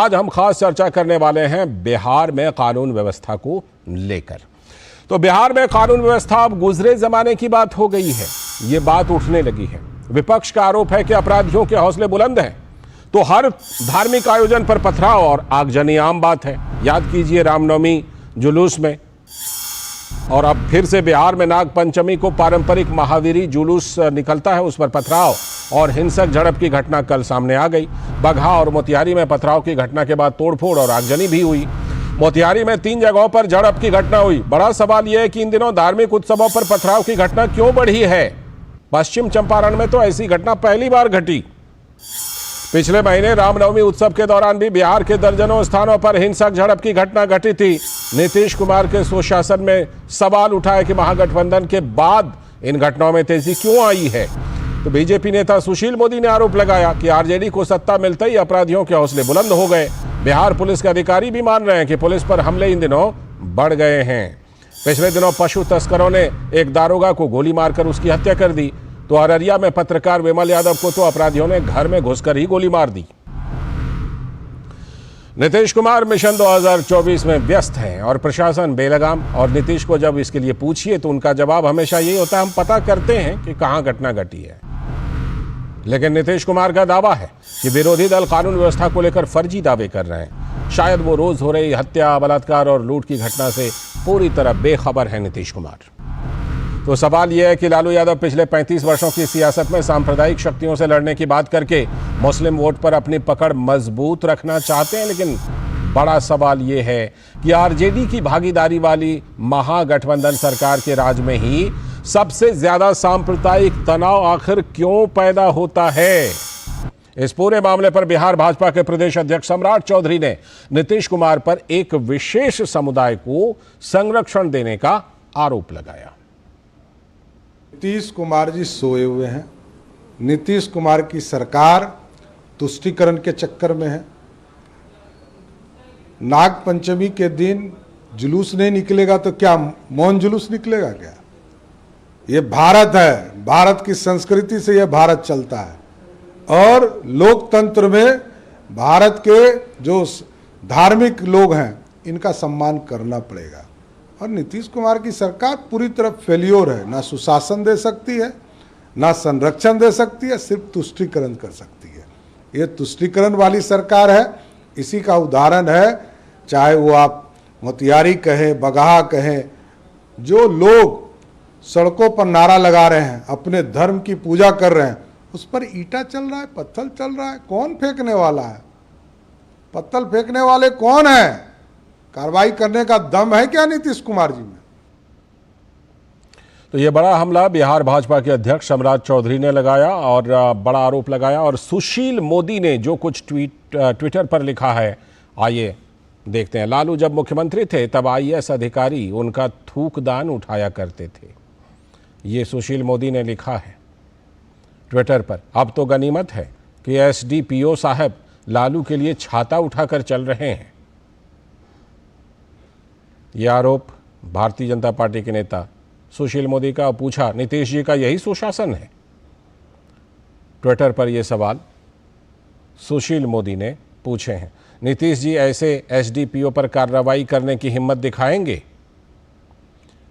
आज हम खास चर्चा करने वाले हैं बिहार में कानून व्यवस्था को लेकर। तो बिहार में कानून व्यवस्था अब गुजरे जमाने की बात हो गई है, ये बात उठने लगी है। विपक्ष का आरोप है कि अपराधियों के हौसले बुलंद हैं, तो हर धार्मिक आयोजन पर पथराव और आगजनी आम बात है। याद कीजिए रामनवमी जुलूस में, और अब फिर से बिहार में नाग पंचमी को पारंपरिक महावीरी जुलूस निकलता है, उस पर पथराव और हिंसक झड़प की घटना कल सामने आ गई। बगहा और मोतिहारी में पथराव की घटना के बाद तोड़फोड़ और आगजनी भी हुई। मोतिहारी में 3 जगहों पर झड़प की घटना हुई। बड़ा सवाल यह है कि इन दिनों धार्मिक उत्सवों पर पथराव की घटना क्यों बढ़ी है। पश्चिम चंपारण में तो ऐसी घटना पहली बार घटी। पिछले महीने रामनवमी उत्सव के दौरान भी बिहार के दर्जनों स्थानों पर हिंसक झड़प की घटना घटी थी। नीतीश कुमार के सुशासन में सवाल उठाए कि महागठबंधन के बाद इन घटनाओं में तेजी क्यों आई है। तो बीजेपी नेता सुशील मोदी ने आरोप लगाया कि आरजेडी को सत्ता मिलते ही अपराधियों के हौसले बुलंद हो गए। बिहार पुलिस के अधिकारी भी मान रहे हैं कि पुलिस पर हमले इन दिनों बढ़ गए हैं। पिछले दिनों पशु तस्करों ने एक दारोगा को गोली मारकर उसकी हत्या कर दी, तो अररिया में पत्रकार विमल यादव को तो अपराधियों ने घर में घुसकर ही गोली मार दी। नीतीश कुमार मिशन 2024 में व्यस्त हैं और प्रशासन बेलगाम। और नीतीश को जब इसके लिए पूछिए तो उनका जवाब हमेशा यही होता है, हम पता करते हैं कि कहां घटना घटी है। लेकिन नीतीश कुमार का दावा है कि विरोधी दल कानून व्यवस्था को लेकर फर्जी दावे कर रहे हैं। शायद वो रोज हो रही हत्या, बलात्कार और लूट की घटना से पूरी तरह बेखबर है नीतीश कुमार। तो सवाल यह है कि लालू यादव पिछले 35 वर्षों की सियासत में सांप्रदायिक शक्तियों से लड़ने की बात करके मुस्लिम वोट पर अपनी पकड़ मजबूत रखना चाहते हैं, लेकिन बड़ा सवाल यह है कि आरजेडी की भागीदारी वाली महागठबंधन सरकार के राज में ही सबसे ज्यादा सांप्रदायिक तनाव आखिर क्यों पैदा होता है। इस पूरे मामले पर बिहार भाजपा के प्रदेश अध्यक्ष सम्राट चौधरी ने नीतीश कुमार पर एक विशेष समुदाय को संरक्षण देने का आरोप लगाया। नीतीश कुमार जी सोए हुए हैं। नीतीश कुमार की सरकार तुष्टीकरण के चक्कर में है। नाग पंचमी के दिन जुलूस नहीं निकलेगा तो क्या मौन जुलूस निकलेगा क्या? ये भारत है, भारत की संस्कृति से यह भारत चलता है और लोकतंत्र में भारत के जो धार्मिक लोग हैं इनका सम्मान करना पड़ेगा। और नीतीश कुमार की सरकार पूरी तरह फेल्योर है, ना सुशासन दे सकती है, ना संरक्षण दे सकती है, सिर्फ तुष्टीकरण कर सकती है। ये तुष्टीकरण वाली सरकार है। इसी का उदाहरण है, चाहे वो आप मोतिहारी कहें, बगहा कहें, जो लोग सड़कों पर नारा लगा रहे हैं, अपने धर्म की पूजा कर रहे हैं, उस पर ईंटा चल रहा है, पत्थर चल रहा है। कौन फेंकने वाला है? पत्थर फेंकने वाले कौन है? कार्रवाई करने का दम है क्या नीतीश कुमार जी में? तो ये बड़ा हमला बिहार भाजपा के अध्यक्ष सम्राट चौधरी ने लगाया और बड़ा आरोप लगाया। और सुशील मोदी ने जो कुछ ट्विटर पर लिखा है, आइए देखते हैं। लालू जब मुख्यमंत्री थे तब आईएएस अधिकारी उनका थूकदान उठाया करते थे, ये सुशील मोदी ने लिखा है ट्विटर पर। अब तो गनीमत है कि एसडीपीओ साहब लालू के लिए छाता उठाकर चल रहे हैं। यह आरोप भारतीय जनता पार्टी के नेता सुशील मोदी का। पूछा, नीतीश जी का यही सुशासन है? ट्विटर पर यह सवाल सुशील मोदी ने पूछे हैं। नीतीश जी ऐसे एसडीपीओ पर कार्रवाई करने की हिम्मत दिखाएंगे?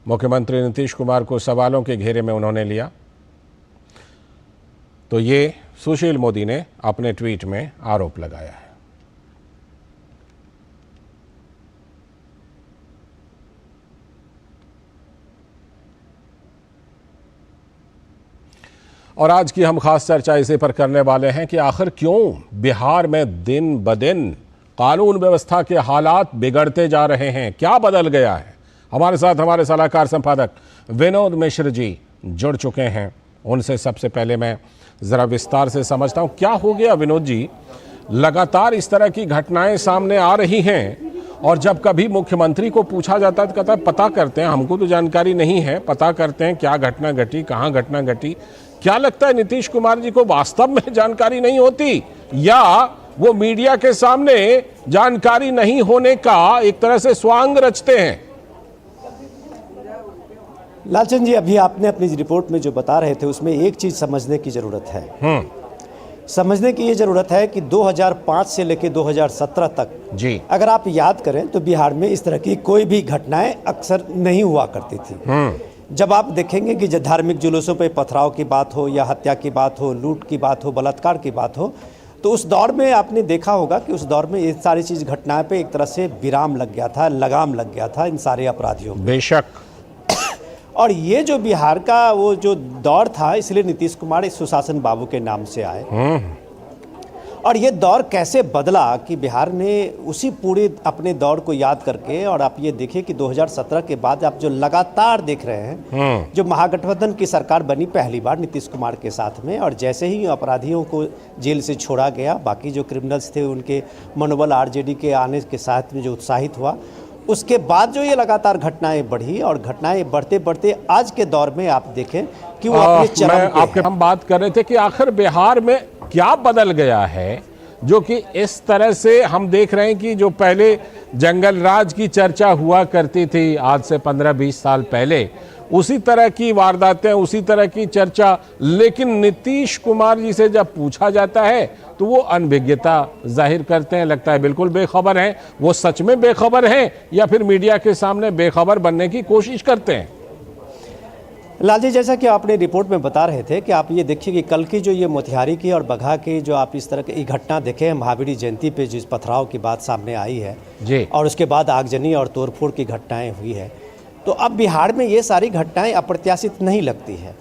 मुख्यमंत्री नीतीश कुमार को सवालों के घेरे में उन्होंने लिया। तो ये सुशील मोदी ने अपने ट्वीट में आरोप लगाया है। और आज की हम खास चर्चा इसी पर करने वाले हैं कि आखिर क्यों बिहार में दिन ब दिन कानून व्यवस्था के हालात बिगड़ते जा रहे हैं, क्या बदल गया है। हमारे साथ हमारे सलाहकार संपादक विनोद मिश्र जी जुड़ चुके हैं। उनसे सबसे पहले मैं ज़रा विस्तार से समझता हूं क्या हो गया। विनोद जी, लगातार इस तरह की घटनाएं सामने आ रही हैं और जब कभी मुख्यमंत्री को पूछा जाता है तो कहता है पता करते हैं, हमको तो जानकारी नहीं है, पता करते हैं क्या घटना घटी, कहाँ घटना घटी। क्या लगता है नीतीश कुमार जी को वास्तव में जानकारी नहीं होती, या वो मीडिया के सामने जानकारी नहीं होने का एक तरह से स्वांग रचते हैं? लालचंद जी, अभी आपने अपनी रिपोर्ट में जो बता रहे थे उसमें एक चीज समझने की जरूरत है। समझने की ये ज़रूरत है कि 2005 से लेकर 2017 तक जी अगर आप याद करें तो बिहार में इस तरह की कोई भी घटनाएं अक्सर नहीं हुआ करती थी। जब आप देखेंगे कि जब धार्मिक जुलूसों पे पथराव की बात हो या हत्या की बात हो, लूट की बात हो, बलात्कार की बात हो, तो उस दौर में आपने देखा होगा कि उस दौर में ये सारी चीज़ घटनाएं पे एक तरह से विराम लग गया था, लगाम लग गया था इन सारे अपराधियों को। बेशक। और ये जो बिहार का वो जो दौर था, इसलिए नीतीश कुमार इस सुशासन बाबू के नाम से आए। और ये दौर कैसे बदला कि बिहार ने उसी पूरे अपने दौर को याद करके, और आप ये देखिए कि 2017 के बाद आप जो लगातार देख रहे हैं, जो महागठबंधन की सरकार बनी पहली बार नीतीश कुमार के साथ में, और जैसे ही अपराधियों को जेल से छोड़ा गया, बाकी जो क्रिमिनल्स थे उनके मनोबल आरजेडी के आने के साथ में जो उत्साहित हुआ, उसके बाद जो ये लगातार घटनाएं बढ़ी, और घटनाएं बढ़ते बढ़ते आज के दौर में आप देखें कि वो अपने चरम पे आपके हम बात कर रहे थे कि आखिर बिहार में क्या बदल गया है जो कि इस तरह से हम देख रहे हैं कि जो पहले जंगल राज की चर्चा हुआ करती थी आज से 15-20 साल पहले, उसी तरह की वारदातें, उसी तरह की चर्चा, लेकिन नीतीश कुमार जी से जब पूछा जाता है तो वो अनभिज्ञता जाहिर करते हैं। लगता है बिल्कुल बेखबर हैं। वो सच में बेखबर हैं या फिर मीडिया के सामने बेखबर बनने की कोशिश करते हैं? लाल जी, जैसा कि आपने रिपोर्ट में बता रहे थे कि आप ये देखिए कि कल की जो ये मोतिहारी की और बगहा की जो आप इस तरह की घटना देखे, महावीर जयंती पे जिस पथराव की बात सामने आई है जी, और उसके बाद आगजनी और तोड़फोड़ की घटनाएं हुई है, तो अब बिहार में ये सारी घटनाएं अप्रत्याशित नहीं लगती है।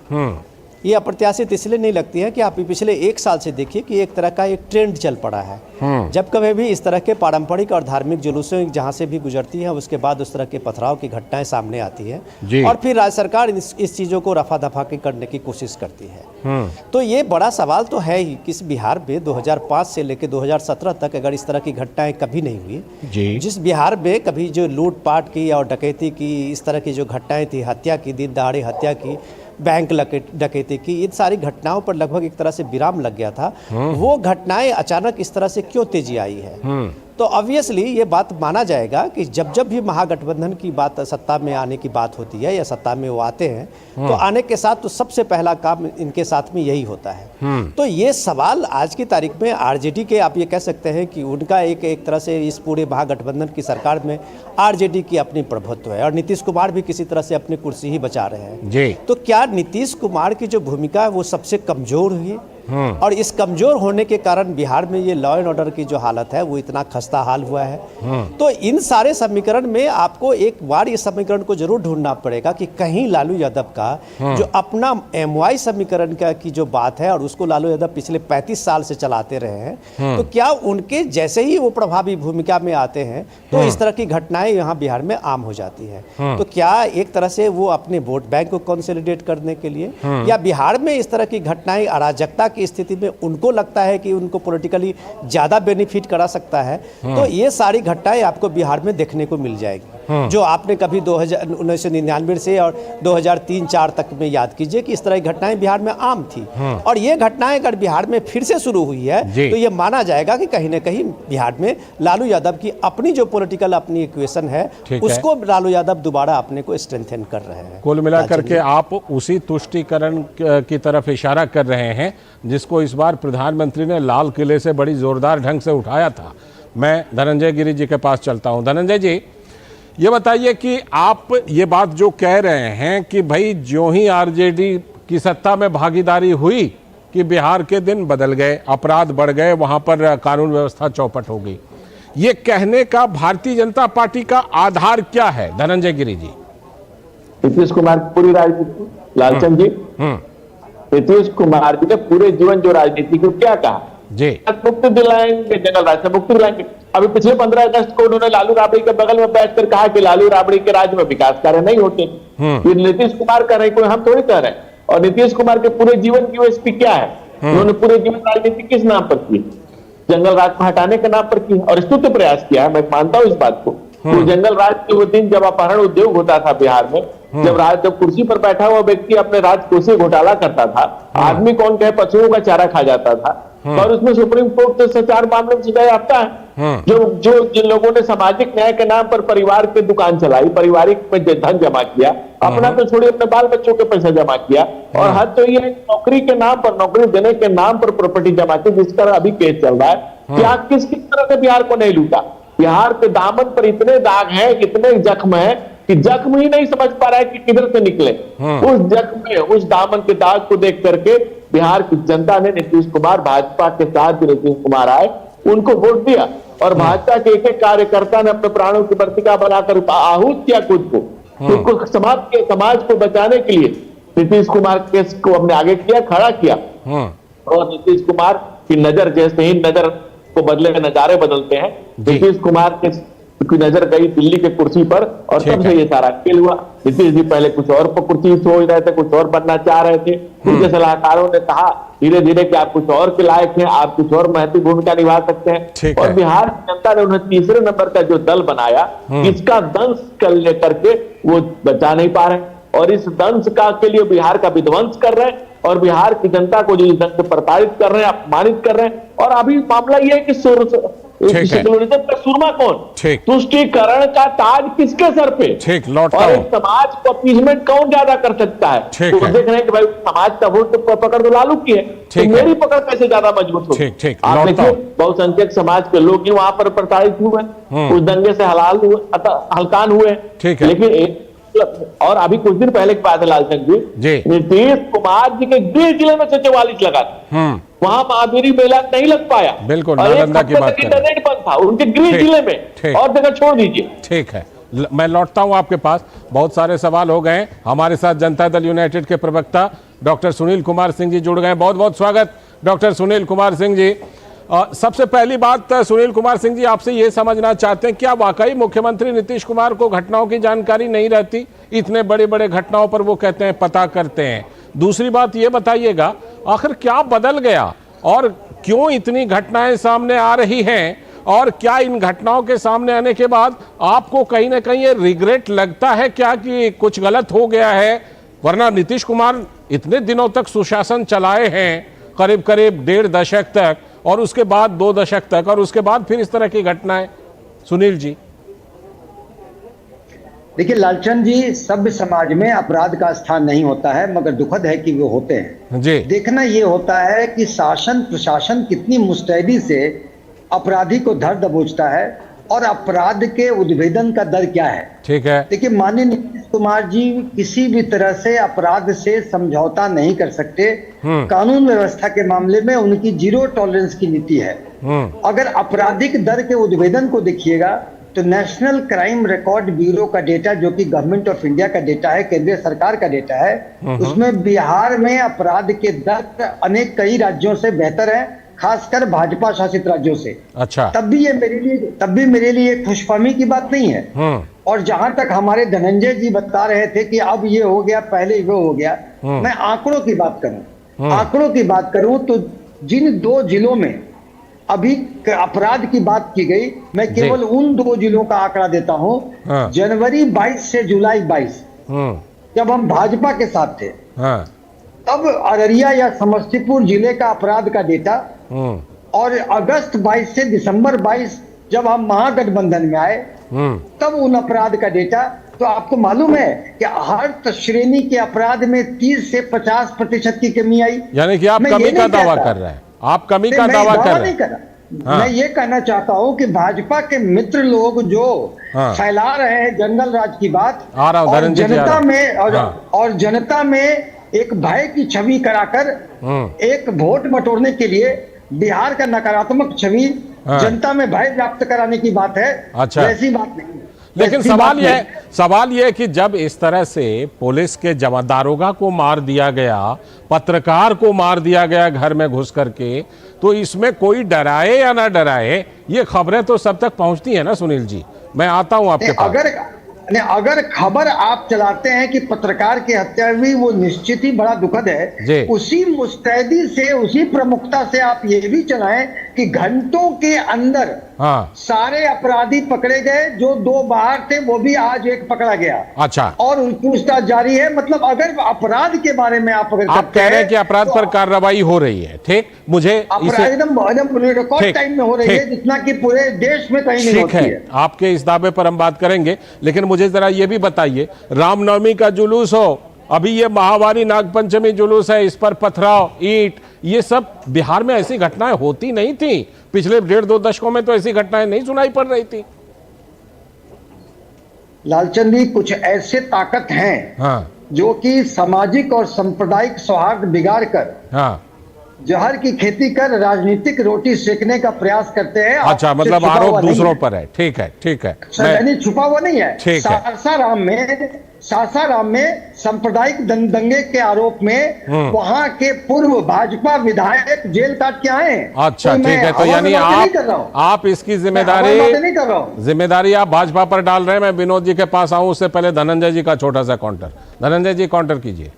ये अप्रत्याशित इसलिए नहीं लगती है कि आप पिछले 1 साल से देखिए कि एक तरह का एक ट्रेंड चल पड़ा है। जब कभी भी इस तरह के पारंपरिक और धार्मिक जुलूसें जहां से भी गुजरती हैं, उसके बाद उस तरह के पथराव की घटनाएं सामने आती है और फिर राज्य सरकार इस चीज़ों को रफा दफा के करने की कोशिश करती है। तो ये बड़ा सवाल तो है ही कि इस बिहार में 2005 से लेकर 2017 तक अगर इस तरह की घटनाएं कभी नहीं हुई, जिस बिहार में कभी जो लूटपाट की और डकैती की, इस तरह की जो घटनाएं थी, हत्या की, दिन दहाड़े हत्या की, बैंक डकैती की, इन सारी घटनाओं पर लगभग एक तरह से विराम लग गया था। वो घटनाएं अचानक इस तरह से क्यों तेजी आई है? तो ऑब्वियसली ये बात माना जाएगा कि जब जब भी महागठबंधन की बात, सत्ता में आने की बात होती है या सत्ता में वो आते हैं, तो आने के साथ तो सबसे पहला काम इनके साथ में यही होता है। तो ये सवाल आज की तारीख में आरजेडी के, आप ये कह सकते हैं कि उनका एक तरह से इस पूरे महागठबंधन की सरकार में आरजेडी की अपनी प्रभुत्व है और नीतीश कुमार भी किसी तरह से अपनी कुर्सी ही बचा रहे हैं जी। तो क्या नीतीश कुमार की जो भूमिका है वो सबसे कमजोर हुई है? और इस कमजोर होने के कारण बिहार में ये लॉ एंड ऑर्डर की जो हालत है वो इतना खस्ता हाल हुआ है। तो इन सारे समीकरण में आपको एक बार ये समीकरण को जरूर ढूंढना पड़ेगा कि कहीं लालू यादव का जो अपना MY समीकरण का की जो बात है, और उसको लालू यादव पिछले 35 साल से चलाते रहे हैं, तो क्या उनके जैसे ही वो प्रभावी भूमिका में आते हैं तो इस तरह की घटनाएं यहाँ बिहार में आम हो जाती है? तो क्या एक तरह से वो अपने वोट बैंक को कंसोलिडेट करने के लिए, या बिहार में इस तरह की घटनाएं अराजकता की स्थिति में उनको लगता है कि उनको पॉलिटिकली ज्यादा बेनिफिट करा सकता है? तो ये सारी घटनाएं आपको बिहार में देखने को मिल जाएगी, जो आपने कभी 1999 से और 2003-4 तक में याद कीजिए कि इस तरह की घटनाएं बिहार में आम थी। और ये घटनाएं अगर बिहार में फिर से शुरू हुई है तो ये माना जाएगा कि कहीं ना कहीं बिहार में लालू यादव की अपनी जो पॉलिटिकल अपनी इक्वेशन है उसको लालू यादव दोबारा अपने को स्ट्रेंथन कर रहे हैं। कुल मिलाकर के आप उसी तुष्टीकरण की तरफ इशारा कर रहे हैं जिसको इस बार प्रधानमंत्री ने लाल किले से बड़ी जोरदार ढंग से उठाया था। मैं धनंजय गिरी जी के पास चलता हूं। धनंजय जी, ये बताइए कि आप ये बात जो कह रहे हैं कि भाई ज्यों ही आरजेडी की सत्ता में भागीदारी हुई कि बिहार के दिन बदल गए, अपराध बढ़ गए, वहां पर कानून व्यवस्था चौपट हो गई, ये कहने का भारतीय जनता पार्टी का आधार क्या है? धनंजय गिरी जी। नीतीश कुमार की पूरी राजनीति, लालचंद जी, नीतीश कुमार जी ने पूरे जीवन जो राजनीति को क्या कहा जी, मुक्ति दिलाएंगे, जंगल राज से मुक्ति दिलाएंगे। अभी पिछले 15 अगस्त को उन्होंने लालू राबड़ी के बगल में बैठकर कहा कि लालू राबड़ी के राज्य में विकास कार्य नहीं होते। ये नीतीश कुमार कर रहे, कोई हम थोड़ी कर रहे हैं। और नीतीश कुमार के पूरे जीवन की USP क्या है? उन्होंने पूरे जीवन राजनीति किस नाम पर की? जंगल राज को हटाने के नाम पर की और स्तुत्य प्रयास किया है। मैं मानता हूं इस बात को। तो जंगल राज के वो दिन जब अपहरण उद्योग होता था बिहार में, जब कुर्सी पर बैठा हुआ व्यक्ति अपने राजकोषीय घोटाला करता था, आदमी कौन कहे पशुओं का चारा खा जाता था, और उसमें सुप्रीम कोर्ट से 4 मामलों में सजा याफ्ता है। जिन लोगों ने सामाजिक न्याय के नाम पर परिवार की दुकान चलाई, पारिवारिक में धन जमा किया, अपना तो छोड़िए, अपने बाल बच्चों के पैसा जमा किया। और हद तो ये है, नौकरी के नाम पर, नौकरी देने के नाम पर प्रॉपर्टी जमा की, जिसका अभी केस चल रहा है। क्या किस किस तरह से बिहार को नहीं लूटा? बिहार के दामन पर इतने दाग हैं, इतने जख्म है कि जख्म ही नहीं समझ पा रहा है कि किधर से निकले। उस जख्म में, उस दामन के दाग को देख करके बिहार की जनता ने नीतीश कुमार, भाजपा के साथ जो नीतीश कुमार आए, उनको वोट दिया। और भाजपा के एक एक कार्यकर्ता ने अपने प्राणों की वर्तिका बनाकर आहूत किया खुद को समाप्त किया, समाज को बचाने के लिए नीतीश कुमार केस को हमने आगे किया, खड़ा किया। और नीतीश कुमार की नजर, जैसे ही नजर को बदले नजारे बदलते हैं, नीतीश कुमार की नजर गई दिल्ली के कुर्सी पर, और तब से ये सारा खेल हुआ। नीतीश जी पहले कुछ और पर कुर्सी सोच रहे थे, कुछ और बनना चाह रहे थे। उनके सलाहकारों ने कहा धीरे धीरे कि आप कुछ और के लायक हैं, आप कुछ और महत्वपूर्ण भूमिका निभा सकते हैं। और बिहार की जनता ने उन्हें तीसरे नंबर का जो दल बनाया, इसका दंश कर लेकर के वो बचा नहीं पा रहे, और इस दंश का के लिए बिहार का विध्वंस कर रहे हैं, और बिहार की जनता को जो इस ढंग से प्रताड़ित कर रहे हैं, अपमानित कर रहे हैं। और अभी मामला ये है कि सेक्युलरिज्म का सुरमा कौन, तुष्टीकरण का ताज किसके सर पे, और एक समाज को अपीजमेंट कौन ज्यादा कर सकता है। तो देख रहे हैं कि भाई समाज का वोट तो पकड़ तो लालू की है, तो मेरी पकड़ कैसे ज्यादा मजबूत होगी। आप देखिए, बहुसंख्यक समाज के लोग ही वहां पर प्रताड़ित हुए, उस दंगे से हलकान हुए। लेकिन और अभी कुछ दिन पहले की बात है लालचंद जी, नीतीश कुमार जी के गृह जिले में से 44 लगा था, वहां महावीरी मेला नहीं लग पाया। बिल्कुल, नालंदा की बात इंटरनेट बंद था उनके गृह जिले में, और जगह छोड़ दीजिए। ठीक है, मैं लौटता हूं आपके पास। बहुत सारे सवाल हो गए। हमारे साथ जनता दल यूनाइटेड के प्रवक्ता डॉक्टर सुनील कुमार सिंह जी जुड़ गए। बहुत बहुत स्वागत डॉक्टर सुनील कुमार सिंह जी। सबसे पहली बात सुनील कुमार सिंह जी, आपसे ये समझना चाहते हैं, क्या वाकई मुख्यमंत्री नीतीश कुमार को घटनाओं की जानकारी नहीं रहती? इतने बड़े बड़े घटनाओं पर वो कहते हैं पता करते हैं। दूसरी बात ये बताइएगा, आखिर क्या बदल गया और क्यों इतनी घटनाएं सामने आ रही हैं, और क्या इन घटनाओं के सामने आने के बाद आपको कहीं ना कहीं ये रिग्रेट लगता है क्या कि कुछ गलत हो गया है? वरना नीतीश कुमार इतने दिनों तक सुशासन चलाए हैं, करीब करीब 1.5 दशक तक, और उसके बाद 2 दशक तक, और उसके बाद फिर इस तरह की घटनाएं। सुनील जी, देखिए लालचंद जी, सभ्य समाज में अपराध का स्थान नहीं होता है, मगर दुखद है कि वो होते हैं जी। देखना ये होता है कि शासन प्रशासन कितनी मुस्तैदी से अपराधी को धर दबोचता है, और अपराध के उद्भेदन का दर क्या है। ठीक है, देखिए माननीय नीतीश कुमार जी किसी भी तरह से अपराध से समझौता नहीं कर सकते। कानून व्यवस्था के मामले में उनकी 0 टॉलरेंस की नीति है। अगर आपराधिक दर के उद्भेदन को देखिएगा तो नेशनल क्राइम रिकॉर्ड ब्यूरो का डेटा, जो कि गवर्नमेंट ऑफ इंडिया का डेटा है, केंद्रीय सरकार का डेटा है, उसमें बिहार में अपराध के दर अनेक कई राज्यों से बेहतर है, खासकर भाजपा शासित राज्यों से। अच्छा, तब भी मेरे लिए खुशफहमी की बात नहीं है। और जहां तक हमारे धनंजय जी बता रहे थे कि अब ये हो गया, पहले वो हो गया, मैं आंकड़ों की बात करूं तो जिन 2 जिलों में अभी अपराध की बात की गई, मैं केवल उन 2 जिलों का आंकड़ा देता हूं। जनवरी 22 से जुलाई 22 जब हम भाजपा के साथ थे, तब अररिया या समस्तीपुर जिले का अपराध का डेटा, और अगस्त 22 से दिसंबर 22 जब हम महागठबंधन में आए, तब उन अपराध का डेटा। तो आपको मालूम है कि हर श्रेणी के अपराध में 30 से 50% की कमी आई। यानी कि आप कमी का दावा कर रहे हैं? आप कमी का दावा कर रहे हैं? मैं ये कहना चाहता हूं कि भाजपा के मित्र लोग जो फैला रहे हैं जंगल राज की बात, और जनता में एक भय की छवि कराकर एक वोट बटोरने के लिए बिहार का नकारात्मक छवि जनता में भय प्राप्त कराने की बात है। अच्छा, ऐसी बात नहीं। लेकिन सवाल यह कि जब इस तरह से पुलिस के दारोगा को मार दिया गया, पत्रकार को मार दिया गया घर में घुस करके, तो इसमें कोई डराए या ना डराए, ये खबरें तो सब तक पहुंचती है ना सुनील जी। मैं आता हूं आपके पास। अगर खबर आप चलाते हैं कि पत्रकार की हत्या हुई, वो निश्चित ही बड़ा दुखद है। उसी मुस्तैदी से, उसी प्रमुखता से आप ये भी चलाएं कि घंटों के अंदर सारे अपराधी पकड़े गए। जो 2 बाहर थे वो भी आज एक पकड़ा गया। अच्छा, और पूछताछ जारी है। मतलब अगर अपराध के बारे में आप कह रहे हैं कि अपराध पर कार्रवाई हो रही है, ठीक, मुझे एकदम रिकॉर्ड टाइम में हो रही है, जितना कि पूरे देश में कहीं नहीं होती है। आपके इस दावे पर हम बात करेंगे, लेकिन मुझे जरा ये भी बताइए, रामनवमी का जुलूस हो, अभी ये महावारी नागपंचमी जुलूस है, इस पर पथराव, ईंट, ये सब बिहार में ऐसी घटनाएं होती नहीं थी। पिछले 1.5-2 दशकों में तो ऐसी घटनाएं नहीं सुनाई पड़ रही थी। लालचंद जी, कुछ ऐसे ताकत हैं हाँ जो कि सामाजिक और सांप्रदायिक सौहार्द बिगाड़ कर हाँ। जहर की खेती कर राजनीतिक रोटी सेकने का प्रयास करते हैं। अच्छा, मतलब आरोप दूसरों पर है। ठीक है, ठीक है, नहीं, छुपा हुआ नहीं है। ठीक है। सासाराम में सांप्रदायिक दंगे के आरोप में वहां के पूर्व भाजपा विधायक जेल काट के आए। अच्छा, ठीक है, तो यानी आप इसकी जिम्मेदारी आप भाजपा पर डाल रहे हैं। मैं विनोद जी के पास आऊं उससे पहले धनंजय जी का छोटा सा काउंटर। धनंजय जी काउंटर कीजिए,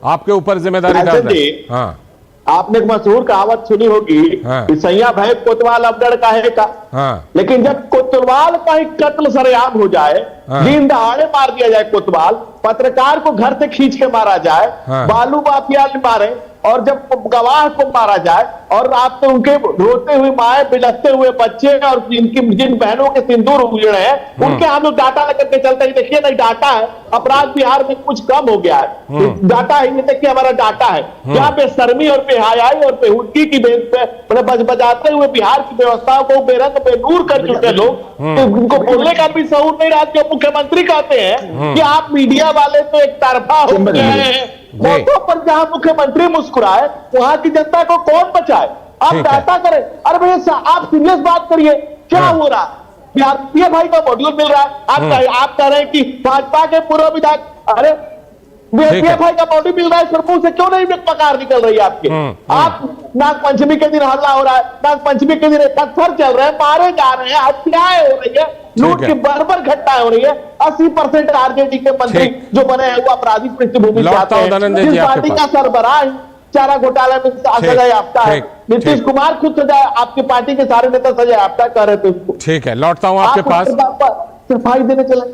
आपके ऊपर जिम्मेदारी डाल रहे हैं। हाँ, आपने एक मशहूर कहावत सुनी होगी कि सैया भय कोतवाल अबडर काहे का। हाँ। लेकिन जब कोतवाल का ही कत्ल सरेआम हो जाए, दिन दहाड़े मार दिया जाए कोतवाल, पत्रकार को घर से खींच के मारा जाए, बालू माफिया मारे, और जब गवाह को मारा जाए, और रात में उनके रोते हुए माए, बिलखते हुए बच्चे और जिन बहनों के सिंदूर उजड़े हैं, उनके हम लोग डाटा लेकर के चलते हैं। देखिए नहीं, डाटा है, अपराध बिहार में कुछ कम हो गया है। डाटा ही नहीं, देखिए हमारा डाटा है। यहाँ पे शर्मी और बेहयाई और बेहुदगी की बेस पे मतलब बजाते हुए बिहार की व्यवस्थाओं को बेरंग बेनूर कर चुके लोग, उनको बोलने का भी शऊर नहीं रहा। जो मुख्यमंत्री कहते हैं कि आप मीडिया वाले तो एक तरफा हो गए हैं, मौतों पर जहां मुख्यमंत्री मुस्कुराए वहां की जनता को कौन बचाए? आप डाटा करें। अरे भैया, आप सीरियस बात करिए, क्या हो रहा है? बिहार भाई का मॉड्यूल मिल रहा है, आप कह रहे हैं कि भाजपा के पूर्व विधायक, अरे भाई का मॉड्यूल मिल रहा है, सरपंच से क्यों नहीं पकार निकल रही है आपके? आप नागपंचमी के दिन हमला हो रहा है, नागपंचमी के दिन पत्थर चल रहे हैं, मारे जा रहे हैं, हत्याएं हो रही है, लूट की बर्बर घटनाएं हो रही है। 80% आरजेडी के मंत्री जो बने हैं वो आपराधिक पृष्ठभूमि से आते हैं। जिस पार्टी का सरबराह चारा घोटाला में सजा याफ्ता है, नीतीश कुमार खुद सजा, आपकी पार्टी के सारे नेता सजा याफ्ता कर रहे थे। ठीक है, लौटता हूं आपके पास, सिर्फ देने चले।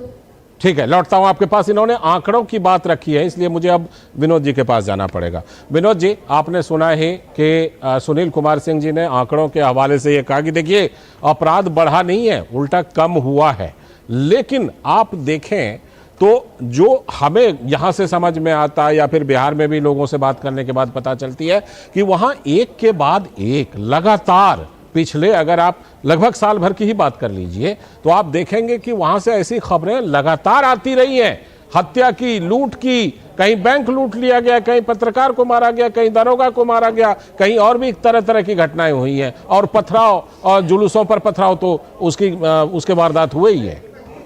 ठीक है, लौटता हूं आपके पास। इन्होंने आंकड़ों की बात रखी है, इसलिए मुझे अब विनोद जी के पास जाना पड़ेगा। विनोद जी, आपने सुना है कि सुनील कुमार सिंह जी ने आंकड़ों के हवाले से ये कहा कि देखिए अपराध बढ़ा नहीं है, उल्टा कम हुआ है। लेकिन आप देखें तो जो हमें यहां से समझ में आता है या फिर बिहार में भी लोगों से बात करने के बाद पता चलती है कि वहां एक के बाद एक लगातार पिछले, अगर आप लगभग साल भर की ही बात कर लीजिए तो आप देखेंगे कि वहां से ऐसी खबरें लगातार आती रही हैं, हत्या की, लूट की, कहीं बैंक लूट लिया गया, कहीं पत्रकार को मारा गया, कहीं दरोगा को मारा गया, कहीं और भी तरह तरह की घटनाएं हुई हैं। और पथराव और जुलूसों पर पथराव तो उसके वारदात हुए ही है।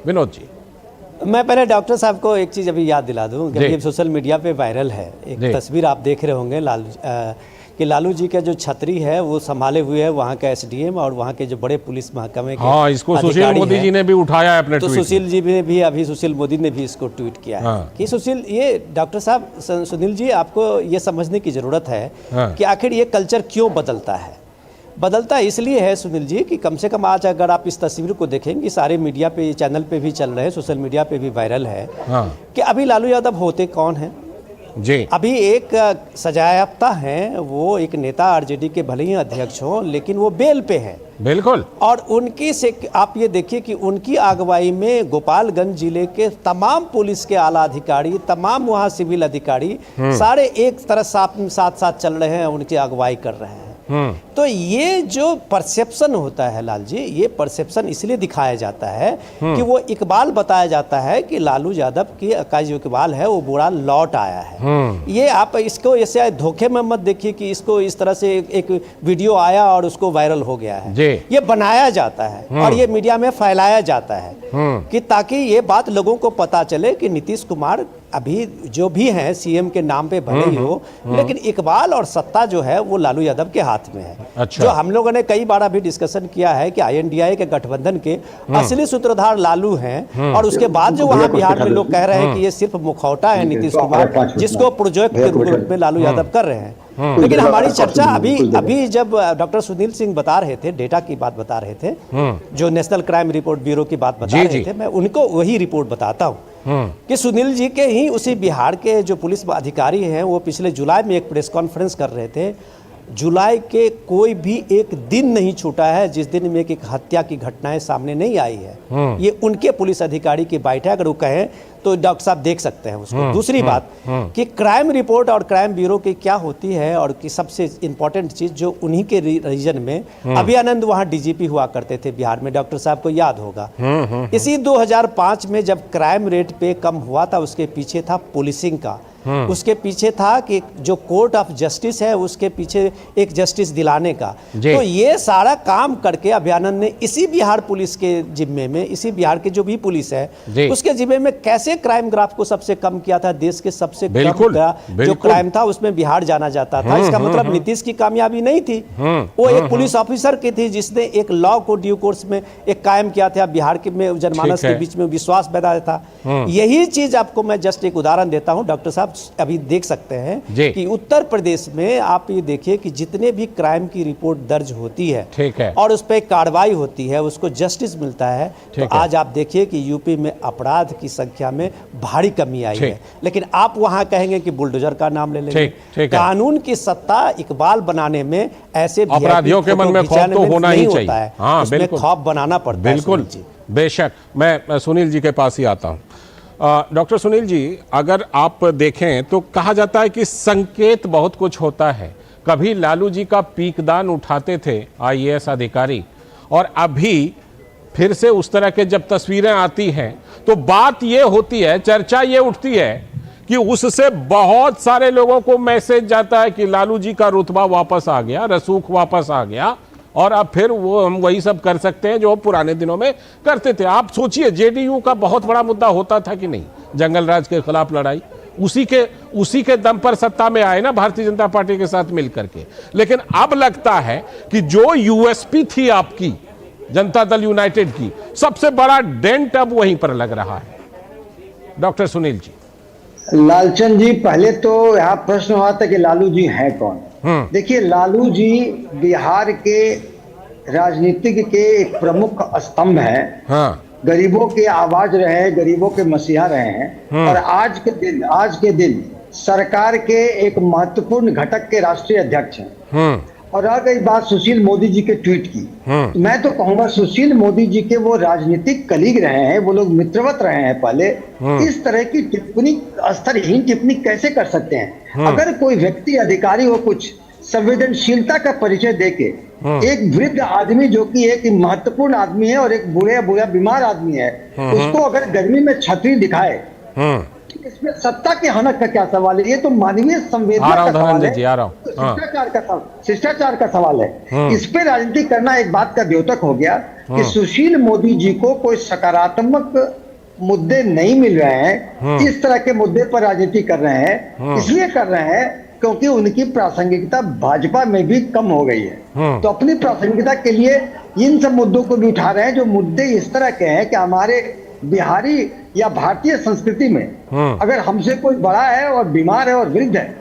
विनोद जी, मैं पहले डॉक्टर साहब को एक चीज़ अभी याद दिला दूं कि सोशल मीडिया पे वायरल है एक तस्वीर, आप देख रहे होंगे कि लालू जी का जो छतरी है वो संभाले हुए है वहाँ का एसडीएम और वहाँ के जो बड़े पुलिस महकमे के, हाँ, इसको सुशील मोदी जी ने भी उठाया है अपने तो सुशील जी ने भी, अभी सुशील मोदी ने भी इसको ट्वीट किया है कि सुशील, ये डॉक्टर साहब, सुनील जी, आपको ये समझने की ज़रूरत है कि आखिर ये कल्चर क्यों बदलता है। बदलता इसलिए है सुनील जी कि कम से कम आज अगर आप इस तस्वीर को देखेंगे, सारे मीडिया पे, चैनल पे भी चल रहे हैं, सोशल मीडिया पे भी वायरल है कि अभी लालू यादव होते कौन हैं जी। अभी एक सजायाफ्ता हैं, वो एक नेता आरजेडी के भले ही अध्यक्ष हों लेकिन वो बेल पे हैं। बिल्कुल। और उनकी से आप ये देखिए कि उनकी अगुवाई में गोपालगंज जिले के तमाम पुलिस के आला अधिकारी, तमाम वहाँ सिविल अधिकारी सारे एक तरह साथ चल रहे हैं, उनकी अगुवाई कर रहे हैं। तो ये जो परसेप्शन होता है लाल जी, ये परसेप्शन इसलिए दिखाया जाता है कि वो इकबाल बताया जाता है कि लालू यादव की का जो इकबाल है वो बुरा लौट आया है। ये आप इसको ऐसे धोखे में मत देखिए कि इसको इस तरह से एक वीडियो आया और उसको वायरल हो गया है। ये बनाया जाता है और ये मीडिया में फैलाया जाता है कि ताकि ये बात लोगों को पता चले कि नीतीश कुमार अभी जो भी हैं सीएम के नाम पे भले ही हो, लेकिन इकबाल और सत्ता जो है वो लालू यादव के हाथ में है। अच्छा। जो हम लोगों ने कई बार अभी डिस्कशन किया है कि INDI के गठबंधन के असली सूत्रधार लालू हैं और उसके बाद जो वहाँ बिहार में लोग कह रहे हैं कि ये सिर्फ मुखौटा है नीतीश कुमार, जिसको प्रोजेक्ट के रूप में लालू यादव कर रहे हैं। लेकिन हमारी चर्चा अभी जब डॉक्टर सुनील सिंह बता रहे थे, डेटा की बात बता रहे थे, जो नेशनल क्राइम रिपोर्ट ब्यूरो की बात बता रहे थे, मैं उनको वही रिपोर्ट बताता हूँ कि सुनील जी के ही उसी बिहार के जो पुलिस अधिकारी हैं वो पिछले जुलाई में एक प्रेस कॉन्फ्रेंस कर रहे थे जुलाई के कोई भी एक दिन नहीं छूटा है जिस दिन में एक हत्या की घटनाएं सामने नहीं आई है। ये उनके पुलिस अधिकारी की बाइट है, अगर वो कहें तो डॉक्टर साहब देख सकते हैं उसको। दूसरी बात कि क्राइम रिपोर्ट और क्राइम ब्यूरो की क्या होती है, और कि सबसे इंपॉर्टेंट चीज जो उन्हीं के रीजन में अभयानंद वहां डीजीपी हुआ करते थे बिहार में, डॉक्टर साहब को याद होगा। इसी 2005 में जब क्राइम रेट पे कम हुआ था, उसके पीछे था पुलिसिंग का, उसके पीछे था कि जो कोर्ट ऑफ जस्टिस है उसके पीछे एक जस्टिस दिलाने का। तो ये सारा काम करके अभयानंद ने इसी बिहार पुलिस के जिम्मे में, इसी बिहार के जो भी पुलिस है उसके जिम्मे में कैसे क्राइम ग्राफ को सबसे कम किया था। देश के सबसे कम जो क्राइम था उसमें बिहार जाना जाता था। इसका मतलब नीतीश की कामयाबी नहीं थी, वो एक पुलिस ऑफिसर की थी जिसने एक लॉ को ड्यू कोर्स में एक कायम किया था, बिहार के में जनमानस के बीच में विश्वास पैदा था। यही चीज आपको मैं जस्ट एक उदाहरण देता हूं डॉक्टर साहब, अभी देख सकते हैं कि उत्तर प्रदेश में आप ये देखिए कि जितने भी क्राइम की रिपोर्ट दर्ज होती है और उस पर कार्रवाई होती है, उसको जस्टिस मिलता है, तो आज आप देखिए कि यूपी में अपराध की संख्या में भारी कमी आई है। लेकिन आप वहां कहेंगे कि बुलडोजर का नाम ले लेंगे। कानून की सत्ता इकबाल बनाने में ऐसे अपराधियों के मन में खौफ तो होना ही चाहिए। हाँ, बिल्कुल खौफ बनाना पड़ता है। बिल्कुल, बेशक। मैं सुनील जी के पास ही आता हूं। डॉक्टर सुनील जी, अगर आप देखें तो कहा जाता है कि संकेत बहुत कुछ होता है। कभी लालू जी का पीकदान उठाते थे आईएएस अधिकारी, और अभी फिर से उस तरह के जब तस्वीरें आती हैं तो बात ये होती है, चर्चा ये उठती है कि उससे बहुत सारे लोगों को मैसेज जाता है कि लालू जी का रुतबा वापस आ गया, रसूख वापस आ गया, और अब फिर वो हम वही सब कर सकते हैं जो पुराने दिनों में करते थे। आप सोचिए, जेडीयू का बहुत बड़ा मुद्दा होता था कि नहीं, जंगल राज के खिलाफ लड़ाई, उसी के दम पर सत्ता में आए ना भारतीय जनता पार्टी के साथ मिलकर के। लेकिन अब लगता है कि जो यूएसपी थी आपकी जनता दल यूनाइटेड की, सबसे बड़ा डेंट अब वहीं पर लग रहा है। डॉक्टर सुनील जी। लालचंद जी, पहले तो यहाँ प्रश्न हुआ था कि लालू जी हैं कौन। देखिए, लालू जी बिहार के राजनीतिक के एक प्रमुख स्तंभ हैं। गरीबों के आवाज रहे हैं, गरीबों के मसीहा रहे हैं, और आज के दिन सरकार के एक महत्वपूर्ण घटक के राष्ट्रीय अध्यक्ष हैं। और रह गई बात सुशील मोदी जी के ट्वीट की, तो मैं तो कहूंगा सुशील मोदी जी के वो राजनीतिक कलीग रहे हैं, वो लोग मित्रवत रहे हैं पहले। इस तरह की टिप्पणी, स्तरहीन टिप्पणी कैसे कर सकते हैं? अगर कोई व्यक्ति अधिकारी हो कुछ संवेदनशीलता का परिचय देके एक वृद्ध आदमी जो कि एक महत्वपूर्ण आदमी है और एक बुरा बीमार आदमी है, उसको अगर गर्मी में छतरी दिखाए, इसमें सत्ता के हनक का क्या सवाल है? ये तो मानवीय संवेदना का सवाल है, शिष्टाचार का सवाल है। इस पे राजनीति करना एक बात का द्योतक हो गया कि सुशील मोदी जी को कोई सकारात्मक मुद्दे नहीं मिल रहे हैं, इस तरह के मुद्दे पर राजनीति कर रहे हैं। इसलिए कर रहे हैं क्योंकि उनकी प्रासंगिकता भाजपा में भी कम हो गई है। तो अपनी प्रासंगिकता के लिए इन सब मुद्दों को भी उठा रहे हैं, जो मुद्दे इस तरह के हैं कि हमारे बिहारी या भारतीय संस्कृति में अगर हमसे कोई बड़ा है और बीमार है और वृद्ध है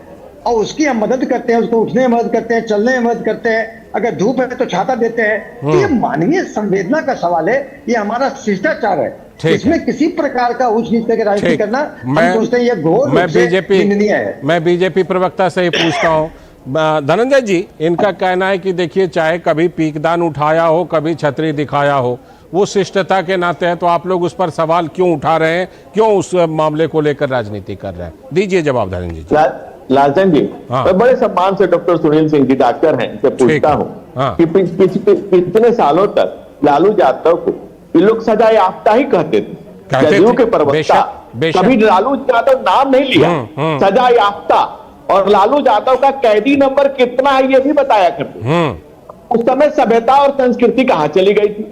और उसकी हम मदद करते हैं, उसको उठने में मदद करते हैं, चलने में मदद करते हैं, अगर धूप है तो छाता देते हैं, तो ये मानवीय संवेदना का सवाल है, ये हमारा शिष्टाचार है। इसमें किसी प्रकार का उच्च नीच करके राजनीति करना, हम सोचते हैं ये घोर रूप से निंदनीय है। मैं बीजेपी प्रवक्ता से ही पूछता हूँ, धनंजय जी, इनका कहना है कि देखिए, चाहे कभी पीकदान उठाया हो, कभी छतरी दिखाया हो, वो शिष्टता के नाते है, तो आप लोग उस पर सवाल क्यों उठा रहे हैं, क्यों उस मामले को लेकर राजनीति कर रहे हैं? दीजिए जवाब धनंजय जी। लालचंद जी, मैं बड़े सम्मान से डॉक्टर सुनील सिंह जी डॉक्टर हैं, से पूछता हूँ कि पिछले सालों तक लालू यादव को ये लोग सजा याफ्ता ही कहते थे। जदयू के प्रवक्ता कभी लालू यादव नाम नहीं लिया, सजा याफ्ता, और लालू यादव का कैदी नंबर कितना है ये भी बताया करते। उस समय सभ्यता और संस्कृति कहां चली गई थी?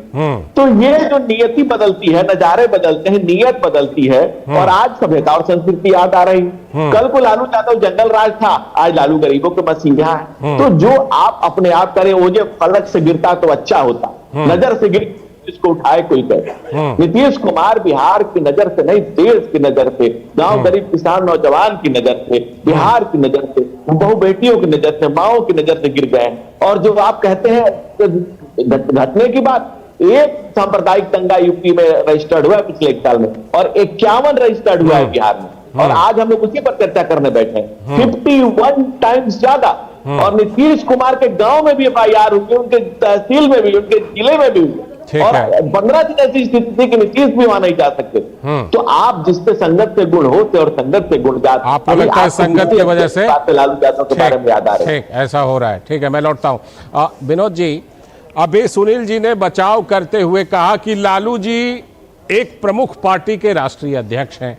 तो ये जो नियति बदलती है, नजारे बदलते हैं, नियत बदलती है, और आज सभ्यता और संस्कृति याद आ रही है। कल को लालू यादव जंगल राज था, आज लालू गरीबों के मसीहा है। तो जो आप अपने आप करें, वो जो फलक से गिरता तो अच्छा होता, नजर से गिर इसको उठाए कोई कहता। नीतीश कुमार बिहार की नजर से नहीं, देश की नजर से, गांव गरीब किसान नौजवान की नजर से, बिहार की नजर से, बहु बेटियों की नजर से, माओ की नजर से गिर गए। और जो आप कहते हैं घटने की बात, एक सांप्रदायिक दंगा यूपी में रजिस्टर्ड हुआ है पिछले 1 साल में, और 51 रजिस्टर्ड हुआ है बिहार में, और आज हम लोग उसी पर चर्चा करने बैठे हैं। 51 टाइम्स ज्यादा और नीतीश कुमार के गांव में भी FIR हुई, उनके तहसील में भी, उनके जिले में भी हुई। और 15 दिन ऐसी स्थिति थी कि नीतीश भी वहां नहीं जा सकते। तो आप जिसपे संगत से गुण होते और संगत से गुण जाते, आपको लगता है संगत की वजह से लालू यादव के बारे में याद आ रहे हैं। ठीक, ऐसा हो रहा है। ठीक है, मैं लौटता हूं। विनोद जी, अभी सुनील जी ने बचाव करते हुए कहा कि लालू जी एक प्रमुख पार्टी के राष्ट्रीय अध्यक्ष हैं,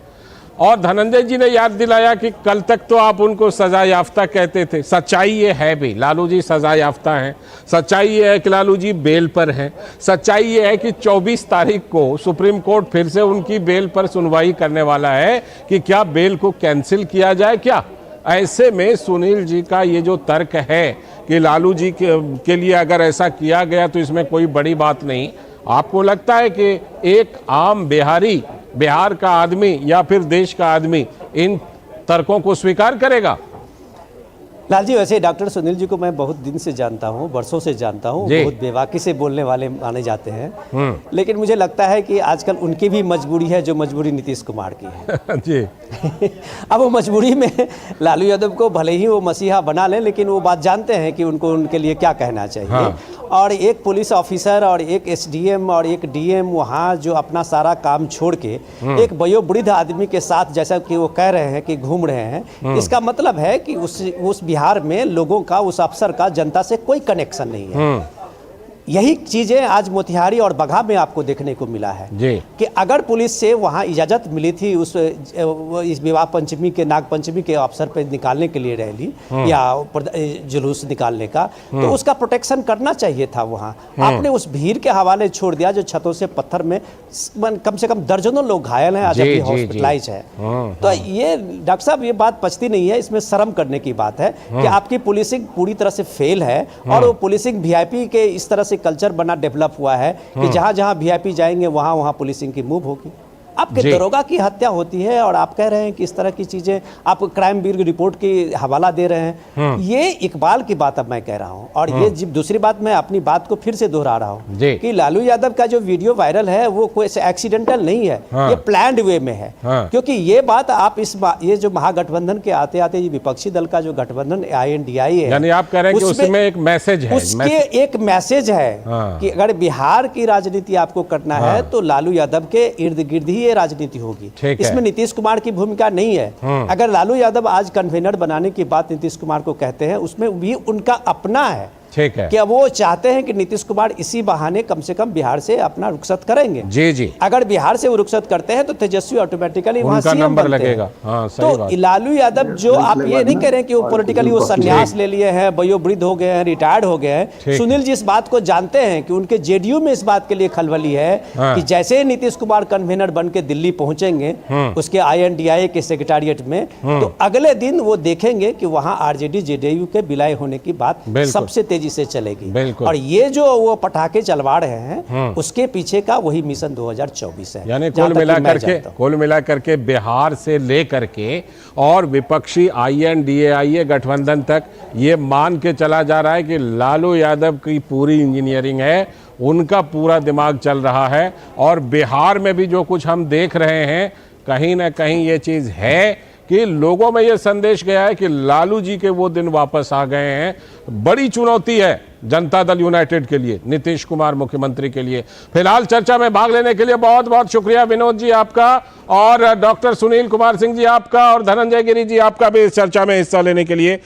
और धनंजय जी ने याद दिलाया कि कल तक तो आप उनको सजा याफ्ता कहते थे। सच्चाई ये है भी, लालू जी सजा याफ्ता हैं। सच्चाई ये है कि लालू जी बेल पर हैं। सच्चाई ये है कि 24 तारीख को सुप्रीम कोर्ट फिर से उनकी बेल पर सुनवाई करने वाला है कि क्या बेल को कैंसिल किया जाए क्या। ऐसे में सुनील जी का ये जो तर्क है कि लालू जी के लिए अगर ऐसा किया गया तो इसमें कोई बड़ी बात नहीं, आपको लगता है कि एक आम बिहारी, बिहार का आदमी या फिर देश का आदमी इन तर्कों को स्वीकार करेगा? लाल जी, वैसे डॉक्टर सुनील जी को मैं बहुत दिन से जानता हूँ, वर्षों से जानता हूँ, बहुत बेबाकी से बोलने वाले माने जाते हैं। लेकिन मुझे लगता है कि आजकल उनकी भी मजबूरी है, जो मजबूरी नीतीश कुमार की है। जी। अब वो मजबूरी में लालू यादव को भले ही वो मसीहा बना लें, लेकिन वो बात जानते हैं कि उनको उनके लिए क्या कहना चाहिए। हाँ। और एक पुलिस ऑफिसर और एक SDM और एक DM वहाँ जो अपना सारा काम छोड़ के एक वयोवृद्ध आदमी के साथ, जैसा कि वो कह रहे हैं कि घूम रहे हैं, इसका मतलब है कि उस बिहार में लोगों का, उस अफसर का जनता से कोई कनेक्शन नहीं है। यही चीजें आज मोतिहारी और बगहा में आपको देखने को मिला है कि अगर पुलिस से वहां इजाजत मिली थी इस विवाह पंचमी के, नाग पंचमी के अवसर पर निकालने के लिए रैली या जुलूस निकालने का, तो उसका प्रोटेक्शन करना चाहिए था। वहां आपने उस भीड़ के हवाले छोड़ दिया, जो छतों से पत्थर में कम से कम दर्जनों लोग घायल हैं, आज अभी हॉस्पिटलाइज है। तो ये डॉक्टर साहब, ये बात पचती नहीं है, इसमें शर्म करने की बात है कि आपकी पुलिसिंग पूरी तरह से फेल है। और वो पुलिसिंग VIP के इस तरह से कल्चर बना डेवलप हुआ है कि जहां जहां VIP जाएंगे वहां वहां पुलिसिंग की मूव होगी। आपके दरोगा की हत्या होती है और आप कह रहे हैं कि इस तरह की चीजें, आप क्राइम ब्यूरो रिपोर्ट की हवाला दे रहे हैं। ये इकबाल की बात अब मैं कह रहा हूं। और ये दूसरी बात, मैं अपनी बात को फिर से दोहरा रहा हूं कि लालू यादव का जो वीडियो वायरल है वो कोई एक्सीडेंटल नहीं है, ये प्लान्ड वे में है। क्योंकि ये बात आप ये जो महागठबंधन के आते आते विपक्षी दल का जो गठबंधन INDI है, यानी आप कह रहे हैं कि उसमें एक मैसेज है, उसके एक मैसेज है कि अगर बिहार की राजनीति आपको करना है तो लालू यादव के इर्द गिर्द ही ये राजनीति होगी। इसमें नीतीश कुमार की भूमिका नहीं है। अगर लालू यादव आज कन्वेनर बनाने की बात नीतीश कुमार को कहते हैं, उसमें भी उनका अपना है। ठीक है, क्या वो चाहते हैं कि नीतीश कुमार इसी बहाने कम से कम बिहार से अपना रुखसत करेंगे? जी। अगर बिहार से वो रुखसत करते हैं तो तेजस्वी ऑटोमेटिकली वहां CM नंबर लगेगा। हाँ, सही बात। तो लालू यादव जो, आप ये नहीं कह रहे हैं कि वो पॉलिटिकली वो संन्यास ले लिए हैं, वयोवृद्ध हो गए हैं, रिटायर्ड हो गए हैं। सुनील जी इस बात को जानते हैं कि उनके JDU में इस बात के लिए खलबली है कि जैसे ही नीतीश कुमार कन्वेनर बन के दिल्ली पहुंचेंगे उसके INDI के सेक्रेटारिएट में, तो अगले दिन वो देखेंगे कि वहां RJD JDU के विलय होने की बात सबसे तेजी से चलेगी। और ये जो वो पटाखे चलवा रहे हैं उसके पीछे का वही मिशन 2024 है। यानी कुल मिलाकर के बिहार से लेकर के और विपक्षी INDA गठबंधन तक ये मान के चला जा रहा है कि लालू यादव की पूरी इंजीनियरिंग है, उनका पूरा दिमाग चल रहा है। और बिहार में भी जो कुछ हम देख रहे हैं, कहीं ना कहीं ये चीज है कि लोगों में यह संदेश गया है कि लालू जी के वो दिन वापस आ गए हैं। बड़ी चुनौती है जनता दल यूनाइटेड के लिए, नीतीश कुमार मुख्यमंत्री के लिए। फिलहाल चर्चा में भाग लेने के लिए बहुत बहुत शुक्रिया विनोद जी आपका, और डॉक्टर सुनील कुमार सिंह जी आपका, और धनंजय गिरी जी आपका भी इस चर्चा में हिस्सा लेने के लिए